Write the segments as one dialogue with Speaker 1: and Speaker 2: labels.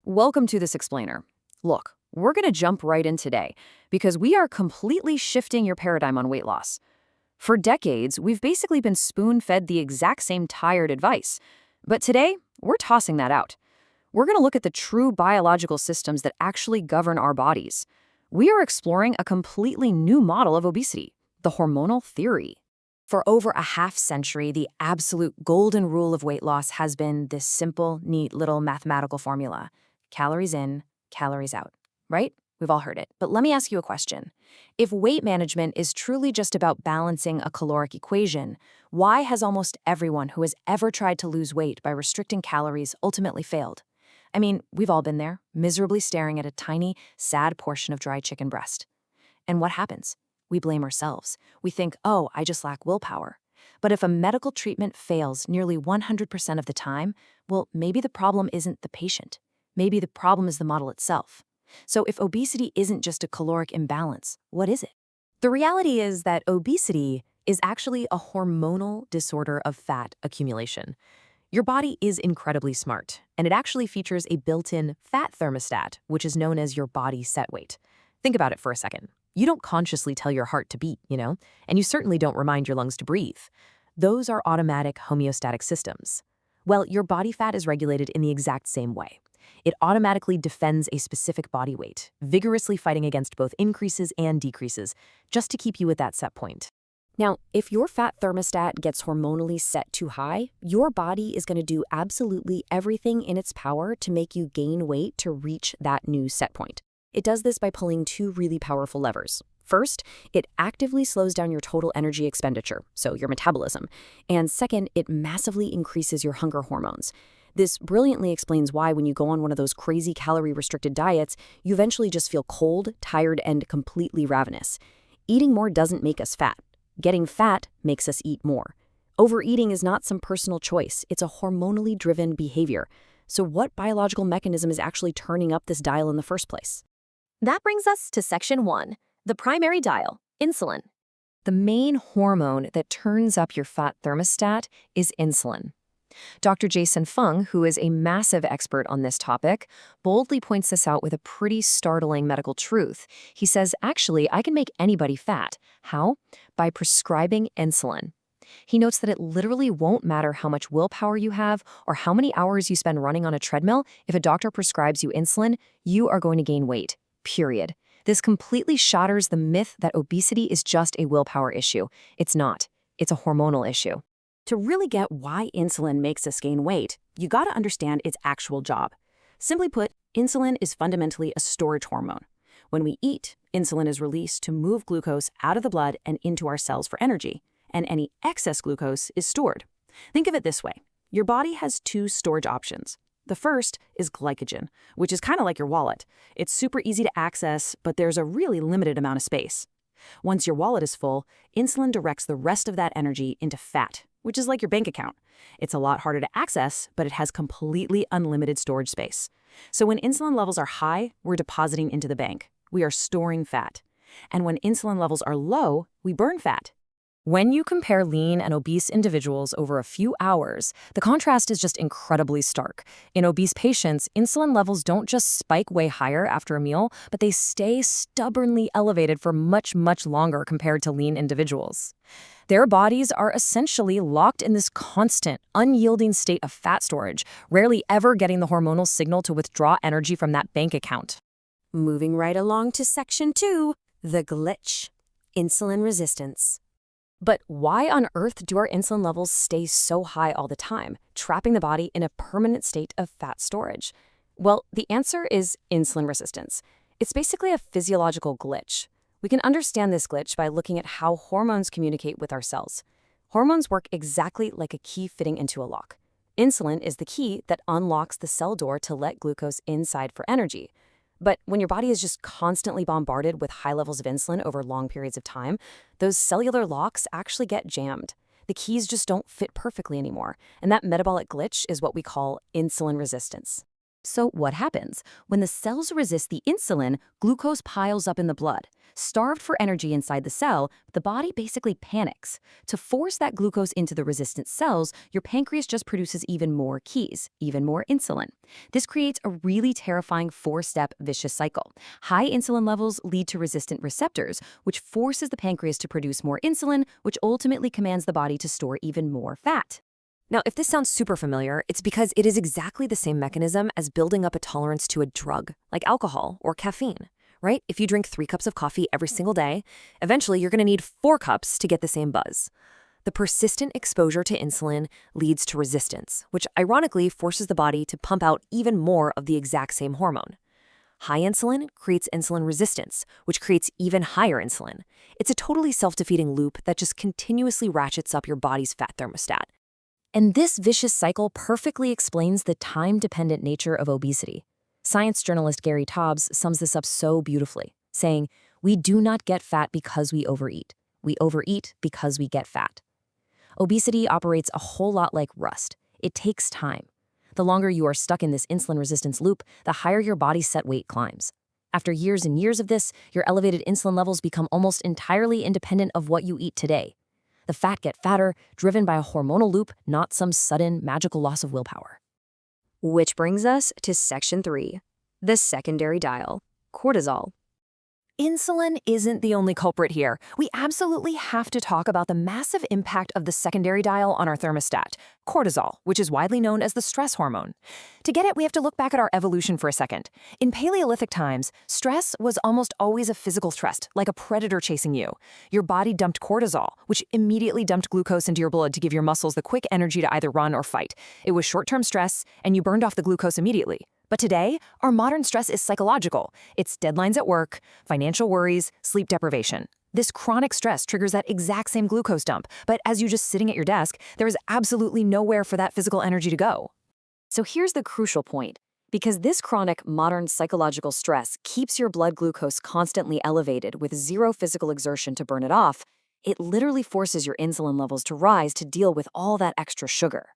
Speaker 1: Welcome to this explainer. Look, we're going to jump right in today because we are completely shifting your paradigm on weight loss. For decades, we've basically been spoon-fed the exact same tired advice. But today, we're tossing that out. We're going to look at the true biological systems that actually govern our bodies. We are exploring a completely new model of obesity, the hormonal theory. For over a half-century, the absolute golden rule of weight loss has been this simple, neat little mathematical formula. Calories in, calories out, right? We've all heard it. But let me ask you a question. If weight management is truly just about balancing a caloric equation, why has almost everyone who has ever tried to lose weight by restricting calories ultimately failed? I mean, we've all been there, miserably staring at a tiny, sad portion of dry chicken breast. And what happens? We blame ourselves. We think, oh, I just lack willpower. But if a medical treatment fails nearly 100% of the time, well, maybe the problem isn't the patient. Maybe the problem is the model itself. So if obesity isn't just a caloric imbalance, what is it? The reality is that obesity is actually a hormonal disorder of fat accumulation. Your body is incredibly smart, and it actually features a built-in fat thermostat, which is known as your body set weight. Think about it for a second. You don't consciously tell your heart to beat, and you certainly don't remind your lungs to breathe. Those are automatic homeostatic systems. Well, your body fat is regulated in the exact same way. It automatically defends a specific body weight, vigorously fighting against both increases and decreases, just to keep you at that set point. Now, if your fat thermostat gets hormonally set too high, your body is going to do absolutely everything in its power to make you gain weight to reach that new set point. It does this by pulling two really powerful levers. First, it actively slows down your total energy expenditure, so your metabolism. And second, it massively increases your hunger hormones. This brilliantly explains why when you go on one of those crazy calorie-restricted diets, you eventually just feel cold, tired, and completely ravenous. Eating more doesn't make us fat. Getting fat makes us eat more. Overeating is not some personal choice. It's a hormonally driven behavior. So what biological mechanism is actually turning up this dial in the first place?
Speaker 2: That brings us to section 1, the primary dial, insulin.
Speaker 1: The main hormone that turns up your fat thermostat is insulin. Dr. Jason Fung, who is a massive expert on this topic, boldly points this out with a pretty startling medical truth. He says, actually, I can make anybody fat. How? By prescribing insulin. He notes that it literally won't matter how much willpower you have or how many hours you spend running on a treadmill. If a doctor prescribes you insulin, you are going to gain weight. Period. This completely shatters the myth that obesity is just a willpower issue. It's not. It's a hormonal issue.
Speaker 3: To really get why insulin makes us gain weight, you gotta understand its actual job. Simply put, insulin is fundamentally a storage hormone. When we eat, insulin is released to move glucose out of the blood and into our cells for energy, and any excess glucose is stored. Think of it this way. Your body has two storage options. The first is glycogen, which is kind of like your wallet. It's super easy to access, but there's a really limited amount of space. Once your wallet is full, insulin directs the rest of that energy into fat, which is like your bank account. It's a lot harder to access, but it has completely unlimited storage space. So when insulin levels are high, we're depositing into the bank. We are storing fat. And when insulin levels are low, we burn fat.
Speaker 1: When you compare lean and obese individuals over a few hours, the contrast is just incredibly stark. In obese patients, insulin levels don't just spike way higher after a meal, but they stay stubbornly elevated for much, much longer compared to lean individuals. Their bodies are essentially locked in this constant, unyielding state of fat storage, rarely ever getting the hormonal signal to withdraw energy from that bank account.
Speaker 2: Moving right along to section 2, the glitch, insulin resistance.
Speaker 1: But why on earth do our insulin levels stay so high all the time, trapping the body in a permanent state of fat storage? Well, the answer is insulin resistance. It's basically a physiological glitch. We can understand this glitch by looking at how hormones communicate with our cells. Hormones work exactly like a key fitting into a lock. Insulin is the key that unlocks the cell door to let glucose inside for energy. But when your body is just constantly bombarded with high levels of insulin over long periods of time, those cellular locks actually get jammed. The keys just don't fit perfectly anymore, and that metabolic glitch is what we call insulin resistance. So what happens? When the cells resist the insulin, glucose piles up in the blood. Starved for energy inside the cell, the body basically panics. To force that glucose into the resistant cells, your pancreas just produces even more keys, even more insulin. This creates a really terrifying four-step vicious cycle. High insulin levels lead to resistant receptors, which forces the pancreas to produce more insulin, which ultimately commands the body to store even more fat.
Speaker 2: Now, if this sounds super familiar, it's because it is exactly the same mechanism as building up a tolerance to a drug, like alcohol or caffeine, right? If you drink 3 cups of coffee every single day, eventually you're going to need 4 cups to get the same buzz. The persistent exposure to insulin leads to resistance, which ironically forces the body to pump out even more of the exact same hormone. High insulin creates insulin resistance, which creates even higher insulin. It's a totally self-defeating loop that just continuously ratchets up your body's fat thermostat.
Speaker 1: And this vicious cycle perfectly explains the time-dependent nature of obesity. Science journalist Gary Taubes sums this up so beautifully, saying, "We do not get fat because we overeat. We overeat because we get fat." Obesity operates a whole lot like rust. It takes time. The longer you are stuck in this insulin resistance loop, the higher your body's set weight climbs. After years and years of this, your elevated insulin levels become almost entirely independent of what you eat today. The fat get fatter, driven by a hormonal loop, not some sudden, magical loss of willpower.
Speaker 2: Which brings us to Section 3, the secondary dial, cortisol.
Speaker 1: Insulin isn't the only culprit here. We absolutely have to talk about the massive impact of the secondary dial on our thermostat, cortisol, which is widely known as the stress hormone. To get it, we have to look back at our evolution for a second. In Paleolithic times, stress was almost always a physical threat, like a predator chasing you. Your body dumped cortisol, which immediately dumped glucose into your blood to give your muscles the quick energy to either run or fight. It was short-term stress, and you burned off the glucose immediately. But today, our modern stress is psychological. It's deadlines at work, financial worries, sleep deprivation. This chronic stress triggers that exact same glucose dump, but as you're just sitting at your desk, there is absolutely nowhere for that physical energy to go. So here's the crucial point. Because this chronic, modern psychological stress keeps your blood glucose constantly elevated with zero physical exertion to burn it off, it literally forces your insulin levels to rise to deal with all that extra sugar.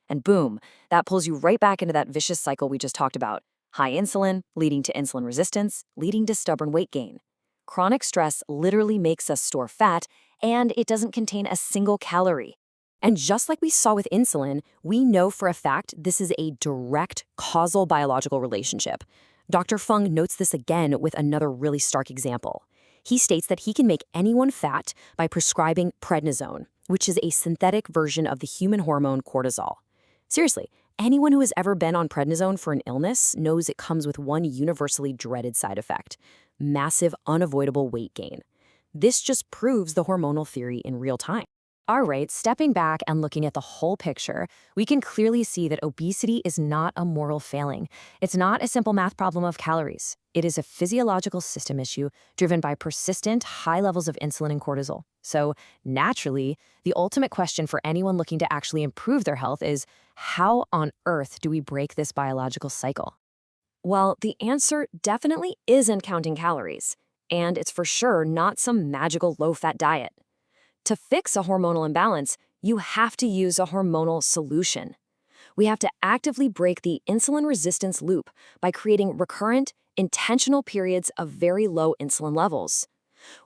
Speaker 1: And boom, that pulls you right back into that vicious cycle we just talked about. High insulin, leading to insulin resistance, leading to stubborn weight gain. Chronic stress literally makes us store fat, and it doesn't contain a single calorie.
Speaker 2: And just like we saw with insulin, we know for a fact this is a direct causal biological relationship. Dr. Fung notes this again with another really stark example. He states that he can make anyone fat by prescribing prednisone, which is a synthetic version of the human hormone cortisol. Seriously, anyone who has ever been on prednisone for an illness knows it comes with one universally dreaded side effect: massive, unavoidable weight gain. This just proves the hormonal theory in real time.
Speaker 1: All right, stepping back and looking at the whole picture, we can clearly see that obesity is not a moral failing. It's not a simple math problem of calories. It is a physiological system issue driven by persistent high levels of insulin and cortisol. So, naturally, the ultimate question for anyone looking to actually improve their health is, how on earth do we break this biological cycle?
Speaker 2: Well, the answer definitely isn't counting calories, and it's for sure not some magical low-fat diet. To fix a hormonal imbalance, you have to use a hormonal solution. We have to actively break the insulin resistance loop by creating recurrent, intentional periods of very low insulin levels.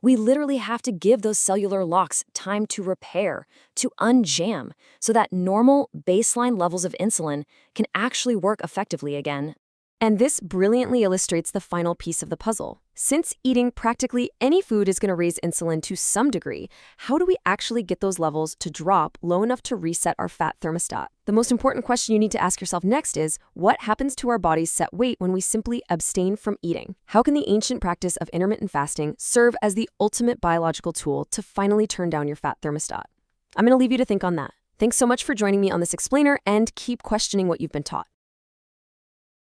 Speaker 2: We literally have to give those cellular locks time to repair, to unjam, so that normal baseline levels of insulin can actually work effectively again. And this brilliantly illustrates the final piece of the puzzle. Since eating practically any food is going to raise insulin to some degree, how do we actually get those levels to drop low enough to reset our fat thermostat? The most important question you need to ask yourself next is, what happens to our body's set weight when we simply abstain from eating? How can the ancient practice of intermittent fasting serve as the ultimate biological tool to finally turn down your fat thermostat? I'm going to leave you to think on that. Thanks so much for joining me on this explainer, and keep questioning what you've been taught.